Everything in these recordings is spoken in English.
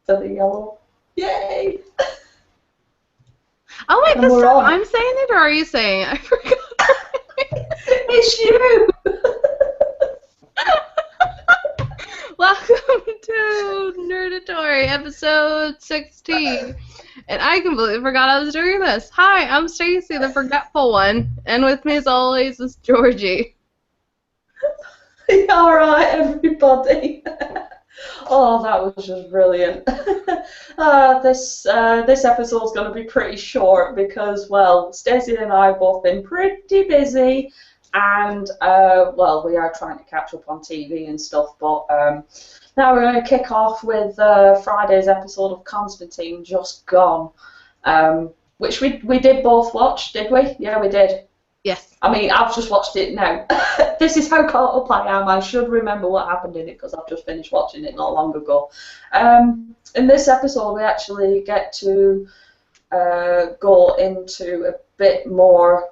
for the yellow. Yay! Oh wait, And this we're time on. I'm saying it, or are you saying it? I forgot. It's you! Welcome to Nerdatory, episode 16. And I completely forgot I was doing this. Hi, I'm Stacy, the forgetful one. And with me as always is Georgie. Alright, everybody. Oh, that was just brilliant. This episode's going to be pretty short because, well, Stacey and I have both been pretty busy, and well, we are trying to catch up on TV and stuff. But now we're going to kick off with Friday's episode of Constantine, just gone, which we did both watch, did we? Yeah, we did. Yes. I mean, I've just watched it now. This is how caught up I am. I should remember what happened in it because I've just finished watching it not long ago. In this episode, we actually get to go into a bit more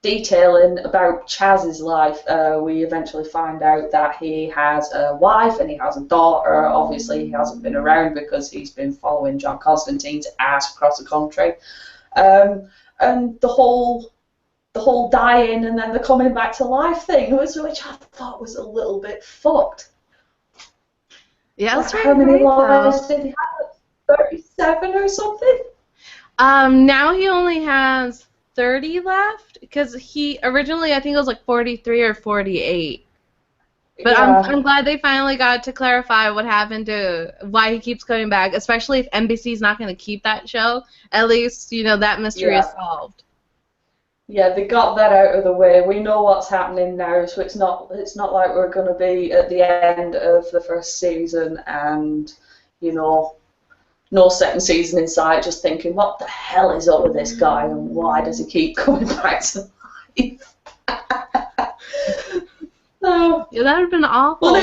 detailing about Chaz's life. We eventually find out that he has a wife and he has a daughter. Obviously, he hasn't been around because he's been following John Constantine's ass across the country. And the whole dying and then the coming back to life thing, which I thought was a little bit fucked. Yeah, that's How many right, lives did he have? 37 or something? Now he only has 30 left because he originally, I think it was like 43 or 48. But yeah. I'm glad they finally got to clarify what happened to why he keeps coming back, especially if NBC's not going to keep that show. At least, you know, that mystery is solved. Yeah, they got that out of the way. We know what's happening now, so it's not like we're going to be at the end of the first season and, you know, no second season in sight, just thinking, what the hell is up with this guy and why does he keep coming back to life? No. Yeah, that would have been awful. Well,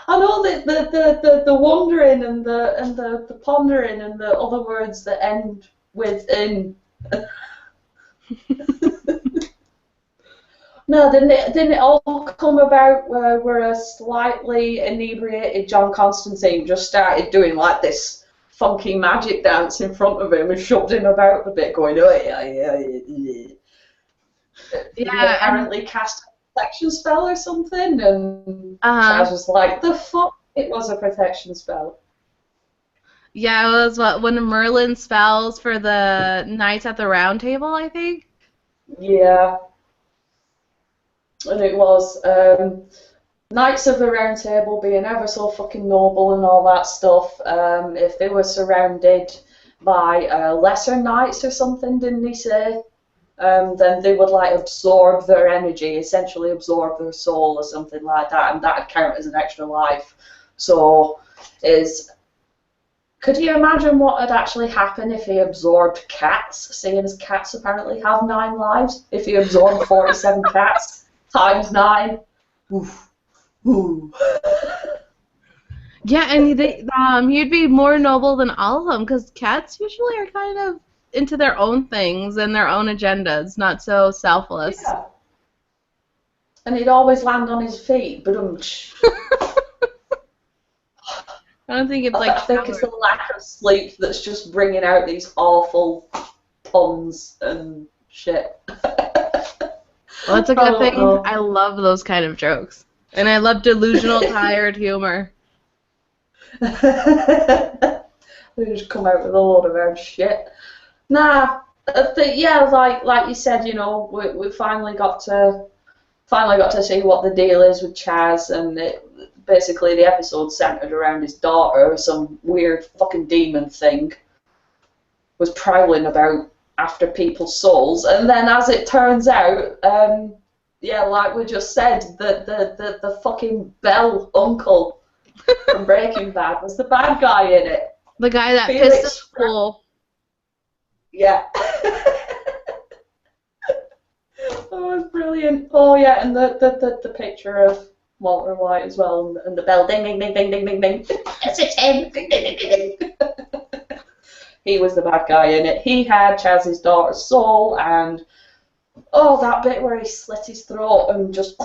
I know that the wondering and the pondering and the other words that end with in. No, didn't it all come about where a slightly inebriated John Constantine just started doing like this funky magic dance in front of him and shoved him about a bit, going, oh yeah. He apparently cast a protection spell or something, and Chaz was like, the fuck? It was a protection spell. Yeah, it was one of Merlin's spells for the Knights at the Round Table, I think. Yeah. And it was Knights of the Round Table being ever so fucking noble and all that stuff. If they were surrounded by lesser knights or something, didn't he say? Then they would like absorb their energy, essentially absorb their soul or something like that, and that would count as an extra life. So, could you imagine what would actually happen if he absorbed cats, seeing as cats apparently have 9 lives? If he absorbed 47 cats times 9, oof, ooh. Yeah, and he'd be more noble than all of them, because cats usually are kind of into their own things and their own agendas, not so selfless. Yeah. And he'd always land on his feet, but I don't think it's like. I think it's the lack of sleep that's just bringing out these awful puns and shit. Well, it's a good thing. I love those kind of jokes, and I love delusional, tired humor. They just come out with a load of our shit. Nah, yeah, like you said, you know, we finally got to see what the deal is with Chaz, and basically the episode centered around his daughter. Some weird fucking demon thing was prowling about after people's souls, and then as it turns out, yeah, like we just said, the fucking Bell uncle from Breaking Bad was the bad guy in it. The guy that pissed the school. Yeah. Oh, it was brilliant. Oh yeah, and the picture of Walter White as well, and the bell ding ding ding ding ding ding ding. It's him. Ding ding ding ding ding. He was the bad guy in it. He had Chaz's daughter's soul, and that bit where he slit his throat and just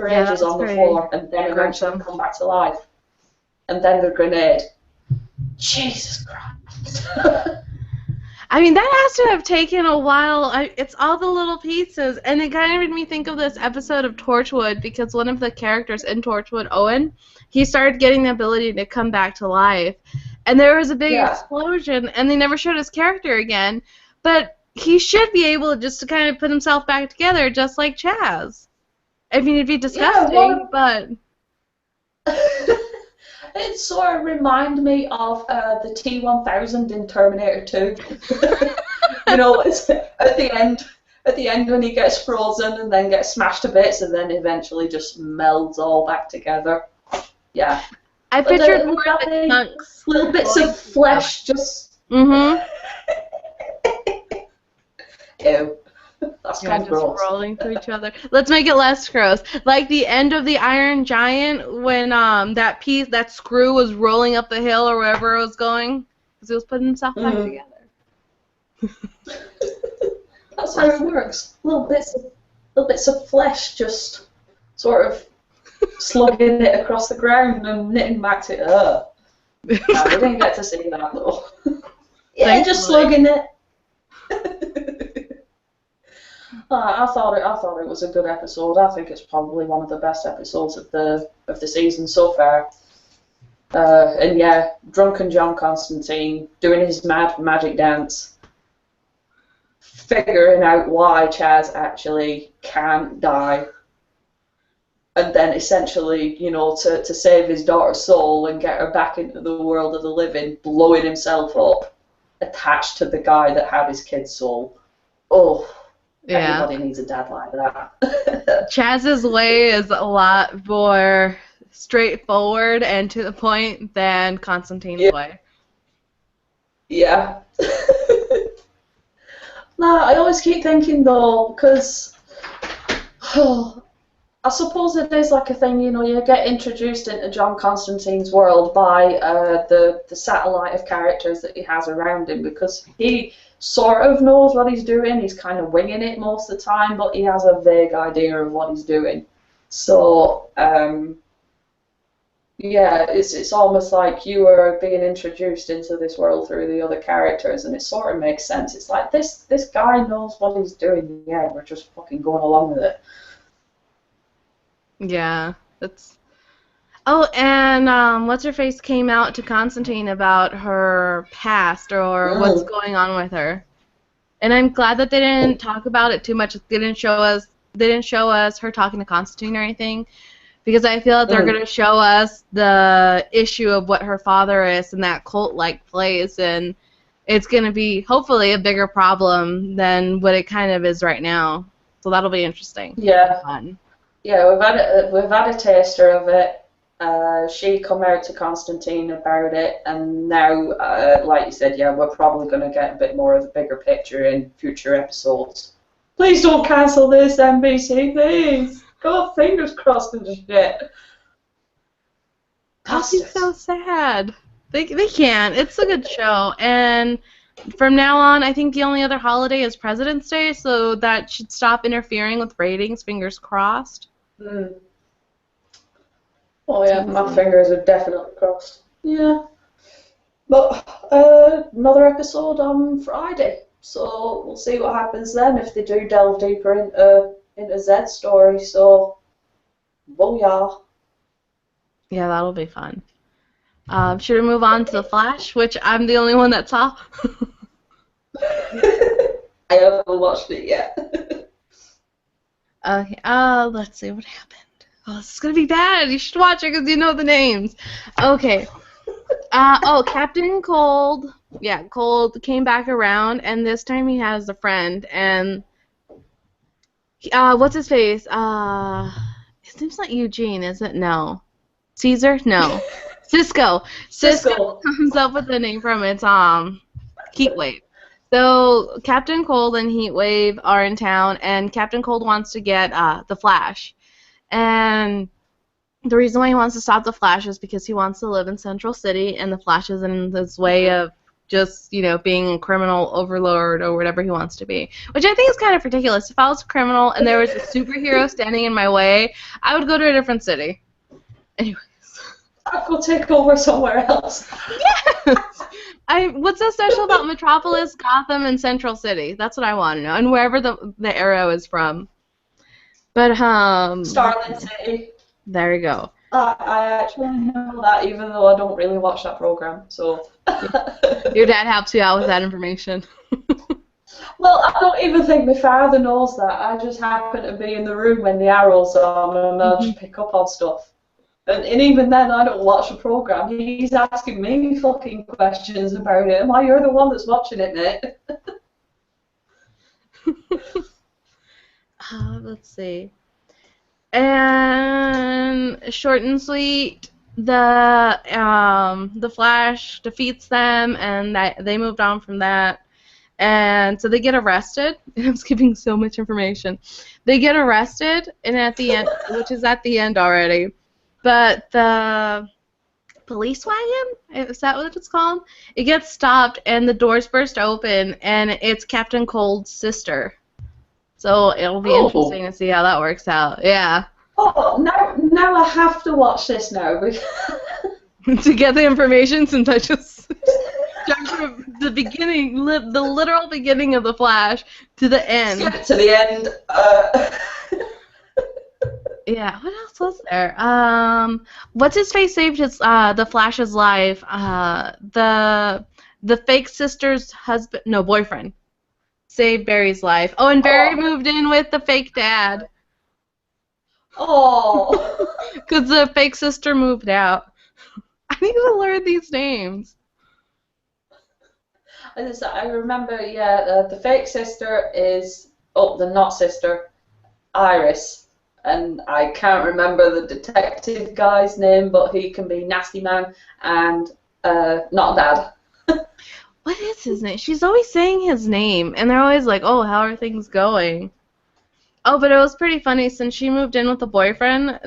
for Yeah, ages that's on the pretty floor and then eventually gruesome. come back to life. And then the grenade. Jesus Christ. I mean, that has to have taken a while. It's all the little pieces, and it kind of made me think of this episode of Torchwood, because one of the characters in Torchwood, Owen, he started getting the ability to come back to life, and there was a big Yeah. explosion, and they never showed his character again, but he should be able just to kind of put himself back together, just like Chaz. I mean, it'd be disgusting, but... It sort of reminded me of the T-1000 in Terminator 2. You know, it's at the end when he gets frozen and then gets smashed to bits and then eventually just melds all back together. Yeah. I But pictured more of the chunks. little bits of flesh just... Mm-hmm. Ew. That's kind of just gross. rolling through each other. Let's make it less gross. Like the end of the Iron Giant when that screw was rolling up the hill or wherever it was going, because he was putting himself back together. That's how it works. Little bits of flesh just sort of slugging it across the ground and knitting back to it. No, we didn't get to see that though. Yeah, Thankfully. just slugging it. I thought it was a good episode. I think it's probably one of the best episodes of the season so far. And yeah, drunken John Constantine doing his mad magic dance, figuring out why Chaz actually can't die, and then essentially, you know, to save his daughter's soul and get her back into the world of the living, blowing himself up, attached to the guy that had his kid's soul. Oh. Yeah. Everybody needs a dad like that. Chaz's way is a lot more straightforward and to the point than Constantine's way. Yeah. No, I always keep thinking though, because I suppose it is like a thing, you know, you get introduced into John Constantine's world by the satellite of characters that he has around him, because he sort of knows what he's doing. He's kind of winging it most of the time, but he has a vague idea of what he's doing. So, yeah, it's almost like you are being introduced into this world through the other characters, and it sort of makes sense. It's like, this guy knows what he's doing. Yeah, we're just fucking going along with it. Yeah, that's... Oh, and What's-Her-Face came out to Constantine about her past or what's going on with her. And I'm glad that they didn't talk about it too much. They didn't show us her talking to Constantine or anything, because I feel that they're going to show us the issue of what her father is in that cult-like place, and it's going to be, hopefully, a bigger problem than what it kind of is right now. So that'll be interesting. Yeah. Fun. Yeah, we've had a taster of it. She come out to Constantine about it, and now, like you said, yeah, we're probably going to get a bit more of a bigger picture in future episodes. Please don't cancel this, NBC, please. God, fingers crossed and shit. That'd be so sad. They can't. It's a good show, and from now on, I think the only other holiday is President's Day, so that should stop interfering with ratings. Fingers crossed. Oh yeah, my fingers are definitely crossed. Yeah. But another episode on Friday, so we'll see what happens then if they do delve deeper into Zed's story. So, booyah. Yeah, that'll be fun. Should we move on to The Flash, which I'm the only one that saw? I haven't watched it yet. Okay, let's see what happened. Oh, this is gonna be bad. You should watch it because you know the names. Okay. Captain Cold. Yeah, Cold came back around, and this time he has a friend. And what's his face? His name's not Eugene, is it? No. Caesar? No. Cisco. Cisco comes up with the name from its Heatwave. So Captain Cold and Heatwave are in town, and Captain Cold wants to get the Flash. And the reason why he wants to stop the Flash is because he wants to live in Central City, and the Flash is in his way of just, being a criminal overlord or whatever he wants to be. Which I think is kind of ridiculous. If I was a criminal and there was a superhero standing in my way, I would go to a different city. Anyways. I'd go take over somewhere else. Yes! What's so special about Metropolis, Gotham, and Central City? That's what I want to know. And wherever the arrow is from. But, Starling City. There you go. I actually know that, even though I don't really watch that program. So. Your dad helps you out with that information. Well, I don't even think my father knows that. I just happen to be in the room when the arrow's on, and I just pick up on stuff. And even then, I don't watch the program. He's asking me fucking questions about it. Why, you're the one that's watching it, mate. Let's see. And short and sweet, the Flash defeats them, and they moved on from that. And so they get arrested. I'm skipping so much information. They get arrested, and at the end, which is at the end already. But the police wagon, is that what it's called? It gets stopped, and the doors burst open, and it's Captain Cold's sister. So it'll be interesting to see how that works out. Yeah. Oh, now I have to watch this now. To get the information, since I just jumped from the beginning, the literal beginning of The Flash to the end. Skip to the end. Yeah, what else was there? What's his face saved the Flash's life? The fake sister's boyfriend saved Barry's life. Oh, and Barry moved in with the fake dad. Oh. Because the fake sister moved out. I need to learn these names. I remember, the fake sister is, the not sister, Iris. And I can't remember the detective guy's name, but he can be Nasty Man and not Dad. What is his name? She's always saying his name, and they're always like, oh, how are things going? Oh, but it was pretty funny. Since she moved in with the boyfriend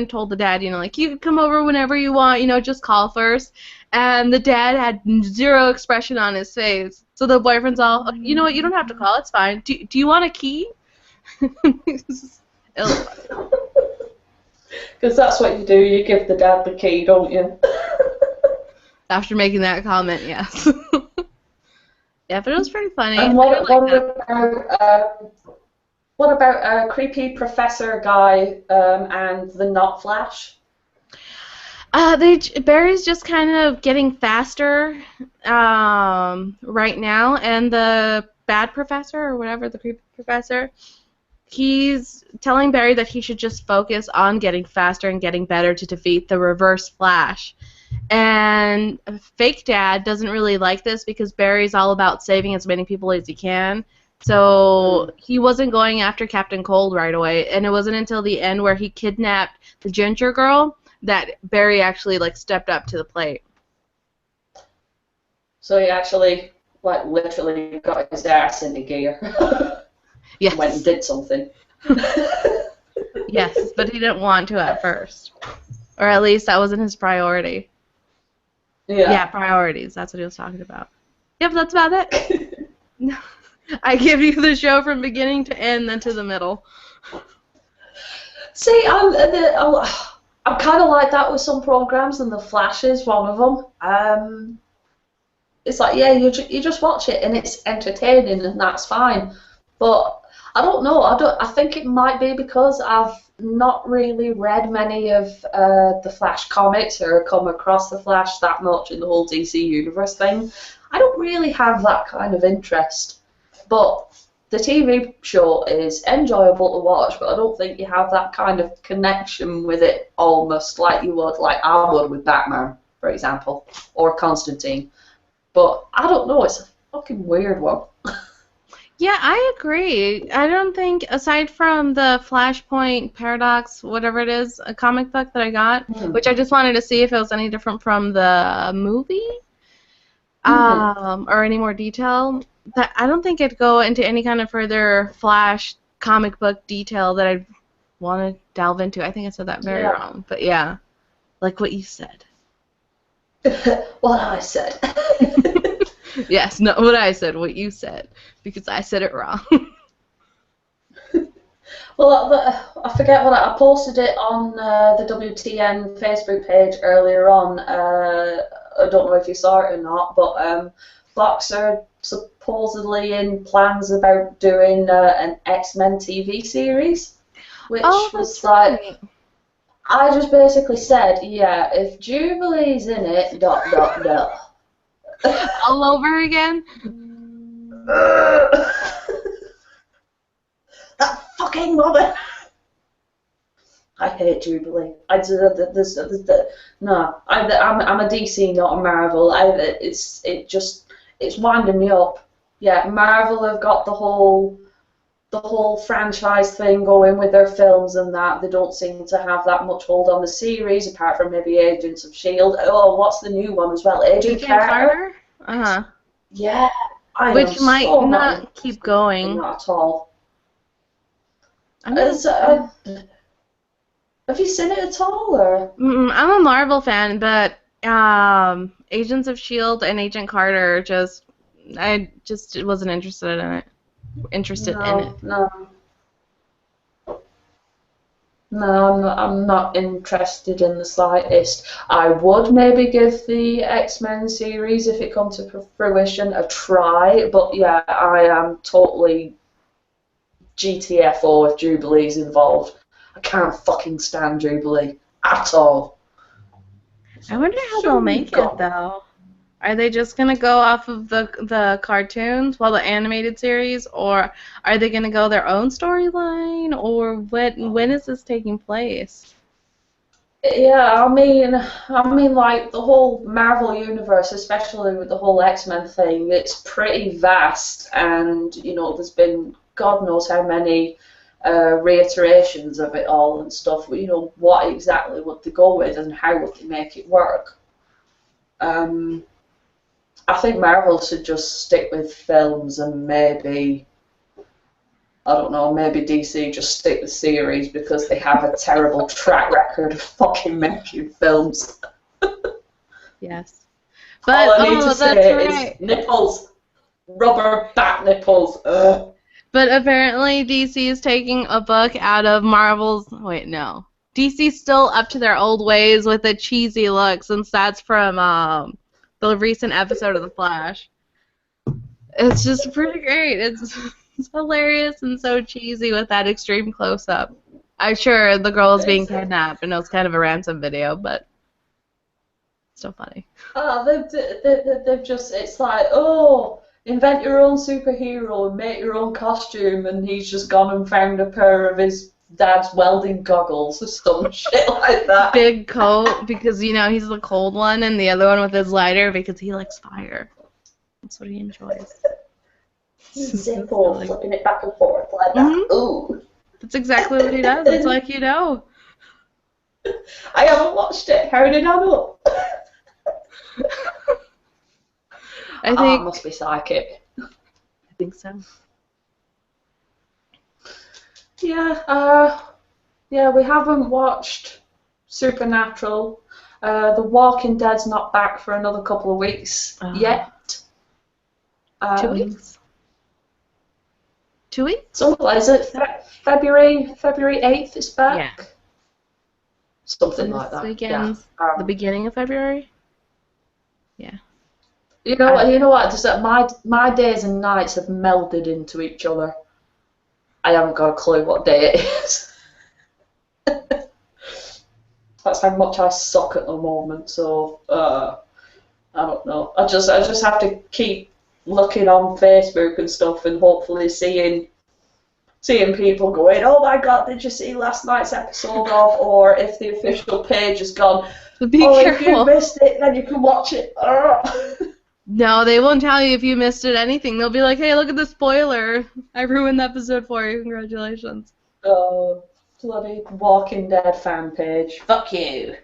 told the dad, you can come over whenever you want, just call first. And the dad had zero expression on his face. So the boyfriend's all, you know what, you don't have to call, it's fine. Do you want a key? Because that's what you do, you give the dad the key, don't you? After making that comment, yes. Yeah, but it was pretty funny. And what about creepy professor guy and the not Flash? Barry's just kind of getting faster right now, and the bad professor, or whatever, the creepy professor, he's telling Barry that he should just focus on getting faster and getting better to defeat the reverse Flash. And fake dad doesn't really like this because Barry's all about saving as many people as he can. So he wasn't going after Captain Cold right away, and it wasn't until the end where he kidnapped the ginger girl that Barry actually stepped up to the plate. So he actually literally got his ass into gear. Yes. Went and did something. Yes, but he didn't want to at first. Or at least that wasn't his priority. Yeah, priorities. That's what he was talking about. Yep, that's about it. I give you the show from beginning to end, then to the middle. See, I'm kind of like that with some programs, and The Flash is one of them. It's like, you just watch it, and it's entertaining, and that's fine. But I don't know. I think it might be because I've not really read many of the Flash comics or come across the Flash that much in the whole DC universe thing. I don't really have that kind of interest. But the TV show is enjoyable to watch, but I don't think you have that kind of connection with it almost like you would, like I would with Batman, for example, or Constantine. But I don't know. It's a fucking weird one. Yeah, I agree. I don't think, aside from the Flashpoint Paradox, whatever it is, a comic book that I got, which I just wanted to see if it was any different from the movie, or any more detail, that I don't think it'd go into any kind of further Flash comic book detail that I'd want to delve into. I think I said that very wrong, but yeah, like what you said. What I said. Yes, not what I said, what you said, because I said it wrong. Well, I forget what I posted it on the WTN Facebook page earlier on. I don't know if you saw it or not, but Fox are supposedly in plans about doing an X-Men TV series, which Oh, was that's like, right. I just basically said, yeah, if Jubilee's in it, dot dot dot. All over again? That fucking woman. I hate Jubilee. No. I'm a DC, not a Marvel. It's winding me up. Yeah, Marvel have got the whole franchise thing going with their films and that. They don't seem to have that much hold on the series, apart from maybe Agents of Shield. Oh, what's the new one as well? Agent Carter. Uh-huh. Yeah, I Which am might so not not keep going. not at all. I'm not, Have you seen it at all, or? I'm a Marvel fan, but Agents of Shield and Agent Carter I just wasn't interested in it. No, no, no. I'm not interested in the slightest. I would maybe give the X-Men series, if it comes to fruition, a try. But yeah, I am totally GTFO if Jubilee's involved. I can't fucking stand Jubilee at all. I wonder how they'll make it though. Are they just gonna go off of the cartoons, the animated series, or are they gonna go their own storyline, or when is this taking place? Yeah, like the whole Marvel universe, especially with the whole X-Men thing, it's pretty vast, and there's been God knows how many reiterations of it all and stuff. What exactly would they go with, and how would they make it work? I think Marvel should just stick with films, and maybe, I don't know, maybe DC just stick with series, because they have a terrible track record of fucking making films. Yes. But all I need to say right. is nipples, rubber back nipples. Ugh. But apparently DC is taking a book out of Marvel's. Wait, no. DC's still up to their old ways with a cheesy look, since that's from the recent episode of The Flash. It's just pretty great. It's hilarious and so cheesy with that extreme close-up. I'm sure the girl is being kidnapped, and it was kind of a ransom video, but still funny. They've just, it's like, oh, invent your own superhero and make your own costume, and he's just gone and found a pair of his dad's welding goggles or some shit like that. Big coat, because, he's the cold one, and the other one with his lighter because he likes fire. That's what he enjoys. Simple, flipping it back and forth like that. Mm-hmm. Ooh. That's exactly what he does. It's like, I haven't watched it. How did I know? I think. I must be psychic. I think so. Yeah, we haven't watched Supernatural. The Walking Dead's not back for another couple of weeks yet. 2 weeks? 2 weeks? So is it February 8th it's back? Yeah. Something like that. Weekend's the beginning of February? Yeah. You know what? Just my days and nights have melded into each other. I haven't got a clue what day it is. That's how much I suck at the moment. So I don't know. I just have to keep looking on Facebook and stuff, and hopefully seeing people going, oh my god, did you see last night's episode of? Or if the official page has gone, be careful. If you missed it, then you can watch it. No, they won't tell you if you missed it anything. They'll be like, hey, look at the spoiler. I ruined the episode for you. Congratulations. Oh, bloody Walking Dead fan page. Fuck you.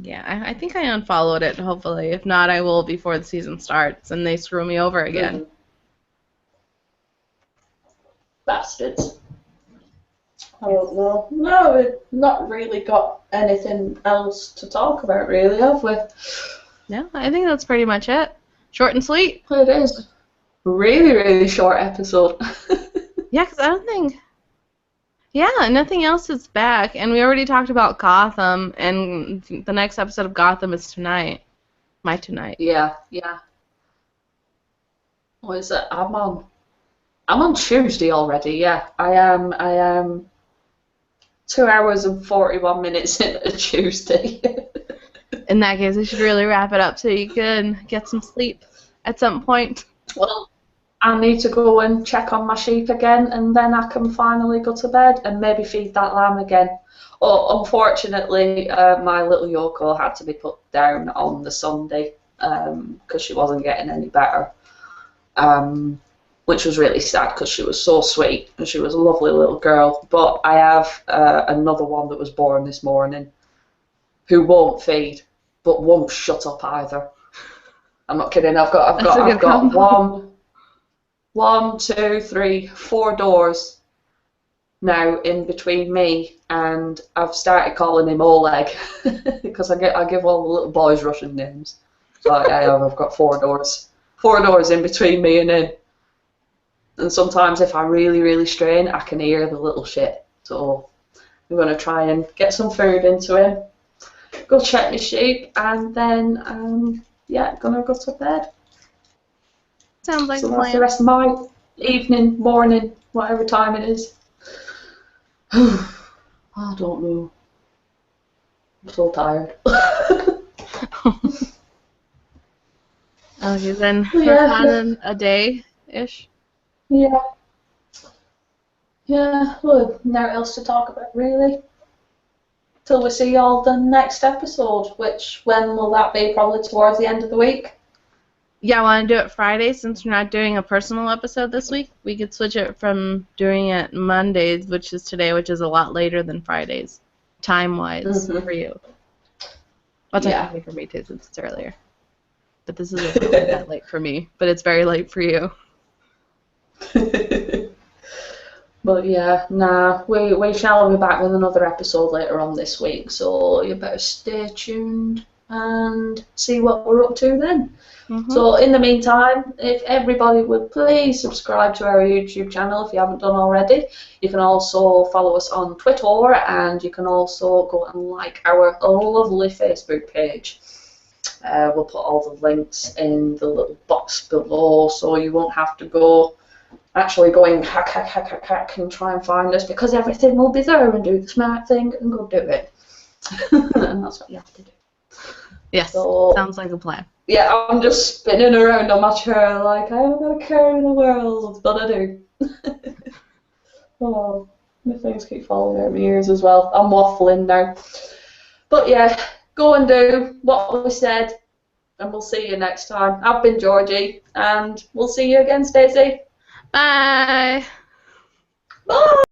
Yeah, I think I unfollowed it, hopefully. If not, I will before the season starts and they screw me over again. Bastards. I don't know. No, we've not really got anything else to talk about, really, have we? No, I think that's pretty much it. Short and sweet. It is. Really, really short episode. Yeah, because I don't think... Yeah, nothing else is back. And we already talked about Gotham, and the next episode of Gotham is tonight. Tonight. Yeah. What is it? I'm on Tuesday already, yeah. I am 2 hours and 41 minutes into Tuesday. In that case, we should really wrap it up so you can get some sleep at some point. Well, I need to go and check on my sheep again, and then I can finally go to bed and maybe feed that lamb again. Oh, unfortunately, my little Yoko had to be put down on the Sunday because she wasn't getting any better, which was really sad because she was so sweet and she was a lovely little girl. But I have another one that was born this morning who won't feed but won't shut up either. I'm not kidding. I've got one, two, three, 4 doors now in between me, and I've started calling him Oleg because I give all the little boys Russian names. So I've got 4 doors in between me and him. And sometimes if I really, really strain, I can hear the little shit. So I'm going to try and get some food into him, go check my sheep, and then gonna go to bed. Sounds like So a that's plan. the rest of my evening, morning, whatever time it is. I don't know. I'm so tired. Okay, then Yeah. on a day-ish. Yeah. Well, nothing else to talk about, really. Till we see y'all the next episode, which, when will that be? Probably towards the end of the week? Yeah, I want to do it Friday since we're not doing a personal episode this week. We could switch it from doing it Mondays, which is today, which is a lot later than Fridays, time-wise, for you. Well, technically for me, too, since it's earlier. But this isn't really that late for me, but it's very late for you. But yeah, we shall be back with another episode later on this week, so you better stay tuned and see what we're up to then. So in the meantime, if everybody would please subscribe to our YouTube channel if you haven't done already. You can also follow us on Twitter, and you can also go and like our lovely Facebook page. We'll put all the links in the little box below, so you won't have to go actually going hack and try and find us, because everything will be there, and do the smart thing and go do it. And that's what you have to do. Yes, so, sounds like a plan. Yeah, I'm just spinning around on my chair like I haven't got a care in the world, but I do. Oh, my things keep falling out of my ears as well. I'm waffling now. But yeah, go and do what we said, and we'll see you next time. I've been Georgie, and we'll see you again, Stacey. Bye! Bye!